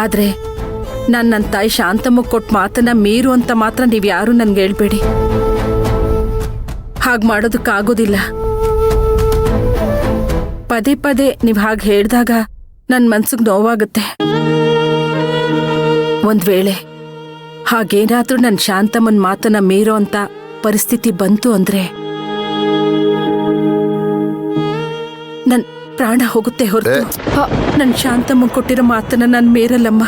ಆದ್ರೆ ನನ್ನ ತಾಯಿ ಶಾಂತಮ್ಮ ಕೊಟ್ಟ ಮಾತನ್ನ ಮೀರು ಅಂತ ಮಾತ್ರ ನೀವ್ಯಾರು ನನ್ಗೆ ಹೇಳ್ಬೇಡಿ. ಹಾಗೆ ಮಾಡೋದಕ್ಕಾಗೋದಿಲ್ಲ. ಪದೇ ಪದೇ ನೀವ್ ಹಾಗೆ ಹೇಳ್ದಾಗ ನನ್ನ ಮನ್ಸಿಗೆ ನೋವಾಗುತ್ತೆ. ಒಂದ್ ವೇಳೆ ಹಾಗೇನಾದ್ರೂ ನನ್ನ ಶಾಂತಮ್ಮನ ಮಾತನ್ನ ಮೀರೋ ಅಂತ ಪರಿಸ್ಥಿತಿ ಬಂತು ಅಂದ್ರೆ ನನ್ ಪ್ರಾಣ ಹೋಗುತ್ತೆ ಹೊರತು ನನ್ನ ಶಾಂತಮ್ಮ ಕೊಟ್ಟಿರೋ ಮಾತನ್ನ ನಾನು ಮೀರಲ್ಲಮ್ಮ.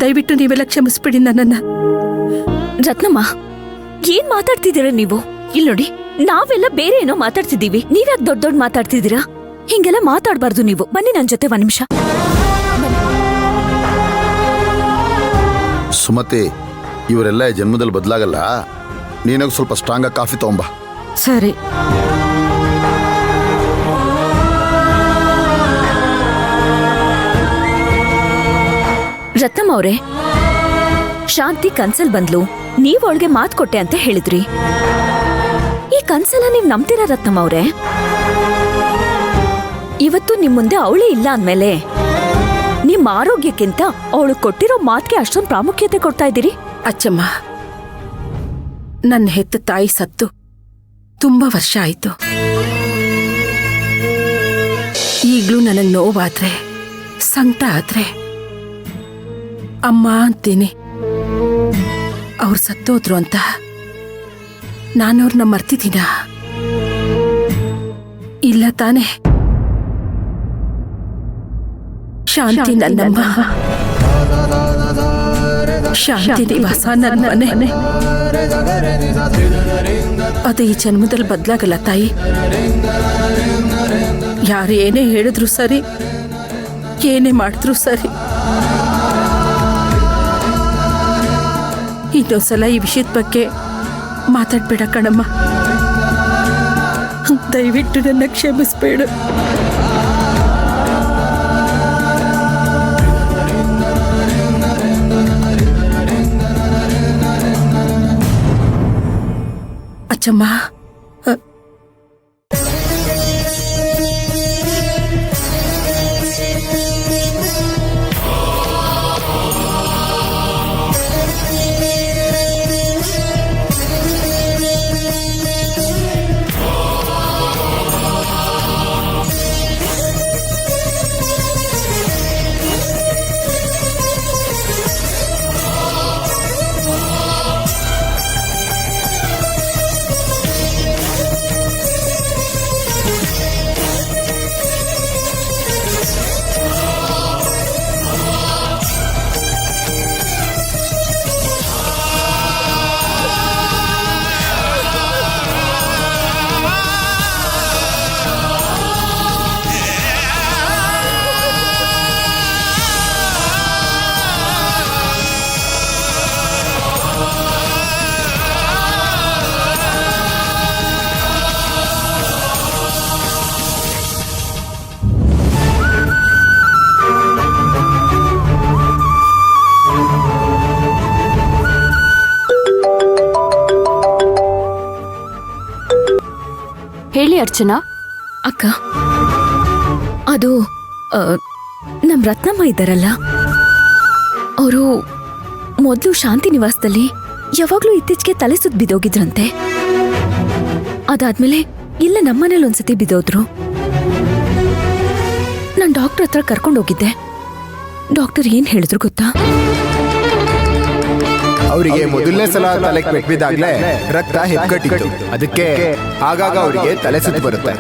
ದಯವಿಟ್ಟು ನೀವೆಲ್ಲ ಕ್ಷಮಿಸ್ಬಿಡಿ ನನ್ನನ್ನ. ರತ್ನಮ್ಮ, ಏನ್ ಮಾತಾಡ್ತಿದ್ದೀರಾ ನೀವು? ಇಲ್ಲಿ ನೋಡಿ, ನಾವೆಲ್ಲ ಬೇರೆ ಏನೋ ಮಾತಾಡ್ತಿದ್ದೀವಿ, ನೀವ್ಯಾಕೆ ದೊಡ್ಡ ದೊಡ್ಡ ಮಾತಾಡ್ತಿದ್ದೀರಾ? ಹಿಂಗೆಲ್ಲ ಮಾತಾಡ್ಬಾರ್ದು ನೀವು. ಬನ್ನಿ ನನ್ ಜೊತೆ ಒಂದ್ ನಿಮಿಷ. ಸುಮತಿ, ಇವರೆಲ್ಲ ಜನ್ಮದಲ್ಲಿ ಬದಲಾಗಲ್ಲ. ನೀನಾಗ ಸ್ವಲ್ಪ ಸ್ಟ್ರಾಂಗ್ ಆಗಿ ಕಾಫಿ ತಗೊಂಬ. ಸರಿ. ರತ್ನಮ್ಮ ಅವ್ರೆ, ಶಾಂತಿ ಕನ್ಸಲ್ ಬಂದ್ಲು, ನೀವ್ ಅವಳಿಗೆ ಮಾತ್ ಕೊಟ್ಟೆ ಅಂತ ಹೇಳಿದ್ರಿ. ಈ ಕನ್ಸಲ್ಲ ನೀವ್ ನಂಬ್ತೀರಾ ರತ್ನಮ್ಮ ಅವ್ರೆ? ಇವತ್ತು ನಿಮ್ ಮುಂದೆ ಅವಳೇ ಇಲ್ಲ ಅಂದ್ಮೇಲೆ ನಿಮ್ ಆರೋಗ್ಯಕ್ಕಿಂತ ಅವಳು ಕೊಟ್ಟಿರೋ ಮಾತ್ಗೆ ಅಷ್ಟೊಂದು ಪ್ರಾಮುಖ್ಯತೆ ಕೊಡ್ತಾ ಇದ್ದೀರಿ. ಅಚ್ಚಮ್ಮ, ನನ್ನ ಹೆತ್ತ ತಾಯಿ ಸತ್ತು ತುಂಬಾ ವರ್ಷ ಆಯ್ತು. ಈಗ್ಲೂ ನನಗ್ ನೋವಾದ್ರೆ, ಸಂಕಟ ಆದ್ರೆ ಅಮ್ಮ ಅಂತೀನಿ. ಅವ್ರು ಸತ್ತೋದ್ರು ಅಂತ ನಾನವ್ರನ್ನ ಮರ್ತಿದ್ದೀನ? ಇಲ್ಲ ತಾನೆ. ಶಾಂತಿ ನನ್ನಮ್ಮ, ಶಾಂತಿ ನಿವಾಸ ನನ್ನ ಮನೆ. ಅದು ಈ ಜನ್ಮದಲ್ಲಿ ಬದಲಾಗಲ್ಲ ತಾಯಿ. ಯಾರು ಏನೇ ಹೇಳಿದ್ರು ಸರಿ, ಏನೇ ಮಾಡಿದ್ರು ಸರಿ. ಇನ್ನೊಂದ್ಸಲ ಈ ವಿಷಯದ ಬಗ್ಗೆ ಮಾತಾಡ್ಬೇಡ ಕಣಮ್ಮ. ದಯವಿಟ್ಟು ನನ್ನ ಕ್ಷಮಿಸ್ಬೇಡ. ಅಚ್ಚಮ್ಮ, ಹೇಳಿ ಅರ್ಚನಾ. ಅಕ್ಕ, ಅದು ನಮ್ ರತ್ನಮ್ಮ ಇದ್ದಾರಲ್ಲ, ಅವರು ಮೊದಲು ಶಾಂತಿ ನಿವಾಸದಲ್ಲಿ ಯಾವಾಗ್ಲೂ ಇತ್ತೀಚೆಗೆ ತಲೆ ಸುತ್ತ ಬಿದ್ದೋಗಿದ್ರಂತೆ. ಅದಾದ್ಮೇಲೆ ಇಲ್ಲ ನಮ್ಮನೇಲಿ ಒಂದ್ಸತಿ ಬಿದ್ದೋದ್ರು. ನಾನ್ ಡಾಕ್ಟರ್ ಹತ್ರ ಕರ್ಕೊಂಡೋಗಿದ್ದೆ. ಡಾಕ್ಟರ್ ಏನ್ ಹೇಳಿದ್ರು ಗೊತ್ತಾ? ಅವರಿಗೆ ಮೊದಲನೇ ಸಲ ತಲೆ ಬಿದ್ದಾಗ್ಲೇ ರಕ್ತ ಹೆಪ್ಪುಗಟ್ಟಿತ್ತು. ಅದಕ್ಕೆ ಆಗಾಗ ಅವರಿಗೆ ತಲೆ ಸುತ್ತು ಬರುತ್ತೆ.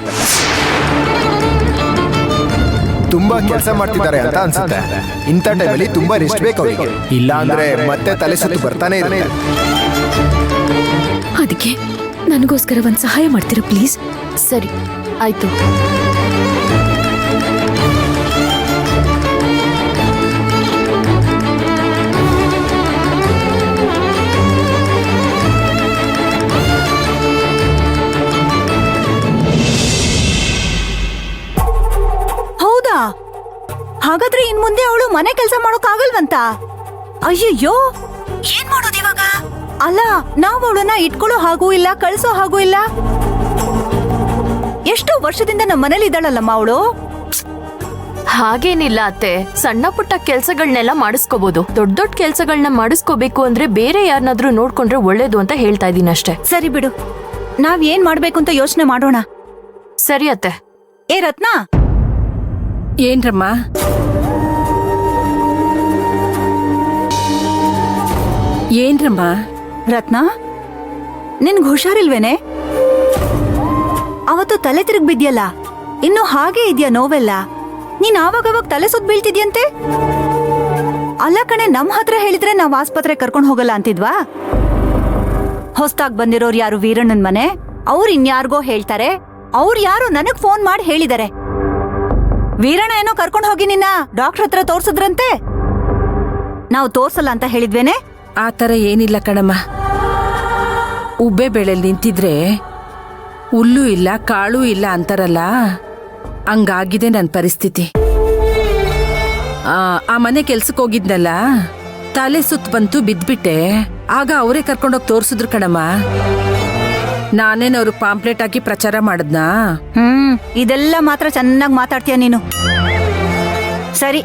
ತುಂಬಾ ಕೆಲಸ ಮಾಡ್ತಿದ್ದಾರೆ ಅಂತ ಅನ್ಸುತ್ತೆ. ಇಂಥ ಟೈಮಲ್ಲಿ ತುಂಬಾ ರೆಸ್ಟ್ ಬೇಕು ಅವರಿಗೆ, ಇಲ್ಲ ಅಂದ್ರೆ ಮತ್ತೆ ತಲೆ ಸುತ್ತು ಬರ್ತಾನೆ ಇರುತ್ತೆ. ಅದಕ್ಕೆ ನನಗೋಸ್ಕರ ಒಂದ್ ಸಹಾಯ ಮಾಡ್ತೀರಾ ಪ್ಲೀಸ್? ಸರಿ, ಆಯ್ತು. ಹಾಗಾದ್ರೆ ಇನ್ ಮುಂದೆ ಅವಳು ಮನೆ ಕೆಲಸ ಮಾಡೋಕ್ಕಾಗಲ್ವಂತ? ಅಯ್ಯಯ್ಯೋ, ಏನ್ ಮಾಡೋದು ಇವಾಗ? ಅಲ್ಲ, ನಾವು ಅವಳನ್ನ ಇಟ್ಕೊಳ್ಳೋ ಹಾಗೂ ಇಲ್ಲ, ಕಳ್ಸೋ ಹಾಗೂ ಇಲ್ಲ. ಎಷ್ಟೋ ವರ್ಷದಿಂದ ನಮ್ಮ ಮನೇಲಿ ಇದ್ದಾಳಲ್ಲಮ್ಮ ಅವಳು. ಹಾಗೇನಿಲ್ಲ ಅತ್ತೆ, ಸಣ್ಣ ಪುಟ್ಟ ಕೆಲ್ಸಗಳನ್ನೆಲ್ಲ ಮಾಡಿಸ್ಕೋಬಹುದು. ದೊಡ್ಡ ದೊಡ್ಡ ಕೆಲ್ಸಗಳನ್ನ ಮಾಡಿಸ್ಕೋಬೇಕು ಅಂದ್ರೆ ಬೇರೆ ಯಾರನ್ನಾದ್ರೂ ನೋಡ್ಕೊಂಡ್ರೆ ಒಳ್ಳೇದು ಅಂತ ಹೇಳ್ತಾ ಇದೀನಿ ಅಷ್ಟೇ. ಸರಿ ಬಿಡು, ನಾವ್ ಏನ್ ಮಾಡ್ಬೇಕು ಅಂತ ಯೋಚನೆ ಮಾಡೋಣ. ಸರಿ ಅತ್ತೆ. ಏ ರತ್ನ, ಏನ್ರಮ್ಮ? ಏನ್ರಮ್ಮ? ರತ್ನ, ನಿನ್ಗ್ ಹುಷಾರಿಲ್ವೇನೆ? ಅವತ್ತು ತಲೆ ತಿರುಗ್ ಬಿದ್ಯಲ್ಲ, ಇನ್ನು ಹಾಗೆ ಇದ್ಯಾ ನೋವೆಲ್ಲ? ನೀನ್ ಆವಾಗವಾಗ ತಲೆ ಸುತ್ತ ಬೀಳ್ತಿದ್ಯಂತೆ. ಅಲ್ಲ ಕಣೆ, ನಮ್ ಹತ್ರ ಹೇಳಿದ್ರೆ ನಾವ್ ಆಸ್ಪತ್ರೆ ಕರ್ಕೊಂಡ್ ಹೋಗಲ್ಲ ಅಂತಿದ್ವಾ? ಹೊಸ್ದಾಗ್ ಬಂದಿರೋರು ಯಾರು ವೀರಣ್ಣನ್ ಮನೆ, ಅವ್ರು ಇನ್ಯಾರ್ಗೋ ಹೇಳ್ತಾರೆ. ಅವ್ರು ಯಾರು ನನಗ್ ಫೋನ್ ಮಾಡಿ ಹೇಳಿದಾರೆ, ವೀರಣ್ಣ ಏನೋ ಕರ್ಕೊಂಡ್ ಹೋಗಿ ನಿನ್ನ ಡಾಕ್ಟರ್ ಹತ್ರ ತೋರ್ಸಿದ್ರಂತೆ. ನಾವು ತೋರ್ಸಲ್ಲ ಅಂತ ಹೇಳಿದ್ವೇನೆ? ಆ ಥರ ಏನಿಲ್ಲ ಕಣಮ್ಮ. ಉಬ್ಬೆ ಬೆಳೆಲ್ ನಿಂತಿದ್ರೆ ಹುಲ್ಲು ಇಲ್ಲ ಕಾಳು ಇಲ್ಲ ಅಂತಾರಲ್ಲ, ಹಂಗಾಗಿದೆ ನನ್ನ ಪರಿಸ್ಥಿತಿ. ಆ ಮನೆ ಕೆಲ್ಸಕ್ಕೆ ಹೋಗಿದ್ನಲ್ಲ, ತಲೆ ಸುತ್ತ ಬಂತು, ಬಿದ್ಬಿಟ್ಟೆ. ಆಗ ಅವರೇ ಕರ್ಕೊಂಡೋಗಿ ತೋರ್ಸಿದ್ರು ಕಣಮ್ಮ. ನಾನೇನು ಅವ್ರಿಗೆ ಪಾಂಪ್ಲೆಟ್ ಹಾಕಿ ಪ್ರಚಾರ ಮಾಡಿದ್ನಾ? ಇದೆಲ್ಲ ಮಾತ್ರ ಚೆನ್ನಾಗಿ ಮಾತಾಡ್ತೀಯ ನೀನು. ಸರಿ,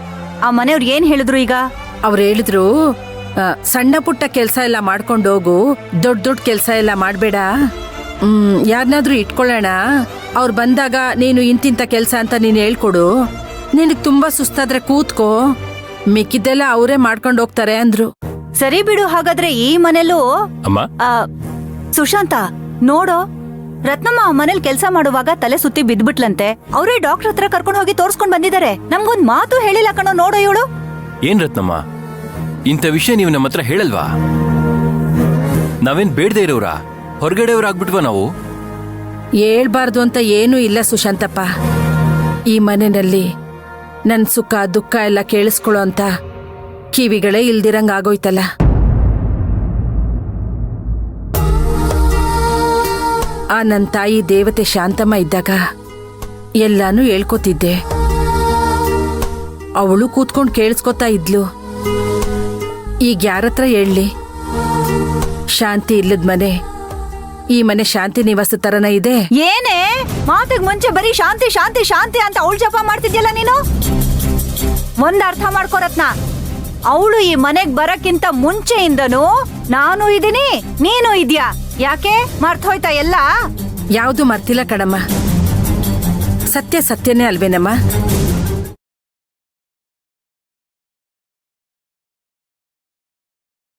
ಆ ಮನೆಯವ್ರು ಏನ್ ಹೇಳಿದ್ರು ಈಗ? ಅವ್ರು ಹೇಳಿದ್ರು, ಸಣ್ಣ ಪುಟ್ಟ ಕೆಲಸ ಎಲ್ಲ ಮಾಡ್ಕೊಂಡೋಗು, ದೊಡ್ಡ ದೊಡ್ಡ ಕೆಲಸ ಎಲ್ಲ ಮಾಡಬೇಡ. ಯಾರನ್ನಾದ್ರೂ ಇಟ್ಕೊಳ್ಳೋಣ, ಅವ್ರು ಬಂದಾಗ ನೀನು ಇಂತಿಂತ ಕೆಲಸ ಅಂತ ನೀನು ಹೇಳ್ಕೊಡು. ನಿನಗೆ ತುಂಬಾ ಸುಸ್ತಾದ್ರೆ ಕೂತ್ಕೋ, ಮಿಕ್ಕಿದ್ದೆಲ್ಲ ಅವರೇ ಮಾಡ್ಕೊಂಡು ಹೋಗ್ತಾರೆ ಅಂದ್ರು. ಸರಿ ಬಿಡು, ಹಾಗಾದ್ರೆ ಈ ಮನೇಲೂ ಸುಶಾಂತ ನೋಡೋ, ರತ್ನಮ್ಮ ಆ ಮನೇಲಿ ಕೆಲಸ ಮಾಡುವಾಗ ತಲೆ ಸುತ್ತಿ ಬಿದ್ಬಿಟ್ಲಂತೆ. ಅವರೇ ಡಾಕ್ಟರ್ ಹತ್ರ ಕರ್ಕೊಂಡು ಹೋಗಿ ತೋರ್ಸ್ಕೊಂಡ್ ಬಂದಿದ್ದಾರೆ. ನಮ್ಗೊಂದ್ ಮಾತು ಹೇಳಿಲ್ಲ ಕಣೋ. ನೋಡೋ ಇವಳು. ಏನ್ ರತ್ನಮ್ಮ, ಇಂಥ ವಿಷಯ ನೀವು ನಮ್ಮ ಹತ್ರ ಹೇಳಲ್ವಾ? ನಾವೇನ್ ಬೇಡದೇ ಇರೋರ, ಹೊರಗಡೆಯವ್ರಾಗ್ಬಿಟ್ವಾ ನಾವು? ಹೇಳ್ಬಾರ್ದು ಅಂತ ಏನೂ ಇಲ್ಲ ಸುಶಾಂತಪ್ಪ. ಈ ಮನೆಯಲ್ಲಿ ನನ್ ಸುಖ ದುಃಖ ಎಲ್ಲ ಕೇಳಿಸ್ಕೊಳ್ಳೋ ಅಂತ ಕಿವಿಗಳೇ ಇಲ್ದಿರಂಗ್ ಆಗೋಯ್ತಲ್ಲ. ಆ ನನ್ನ ತಾಯಿ ದೇವತೆ ಶಾಂತಮ್ಮ ಇದ್ದಾಗ ಎಲ್ಲಾನು ಹೇಳ್ಕೊತಿದ್ದೆ. ಅವಳು ಕೂತ್ಕೊಂಡು ಕೇಳಿಸ್ಕೊತಾ ಇದ್ಲು. ಈಗ ಯಾರತ್ರ ಹೇಳಲಿ? ಶಾಂತಿ ಇಲ್ಲದ ಮನೆ ಈ ಮನೆ ಶಾಂತಿ ನಿವಾಸ ತರನ ಇದೆ. ಏನೇ ಮಾತಿಗೆ ಮುಂಚೆ ಬರೀ ಶಾಂತಿ ಶಾಂತಿ ಶಾಂತಿ ಅಂತ ಅವಳು ಜಪ ಮಾಡ್ತಿದ್ಯಲ್ಲ ನೀನು. ಒಂದ್ ಅರ್ಥ ಮಾಡ್ಕೋ ರತ್ನ, ಅವಳು ಈ ಮನೆಗ್ ಬರಕ್ಕಿಂತ ಮುಂಚೆಯಿಂದನೂ ನಾನು ಇದೀನಿ, ನೀನು ಇದ್ಯಾ. ಯಾಕೆ ಮರ್ತೋಯ್ತಾ ಎಲ್ಲ? ಯಾವುದು ಮರ್ತಿಲ್ಲ ಕಣಮ್ಮ. ಸತ್ಯ ಸತ್ಯನೇ ಅಲ್ವೇನಮ್ಮ?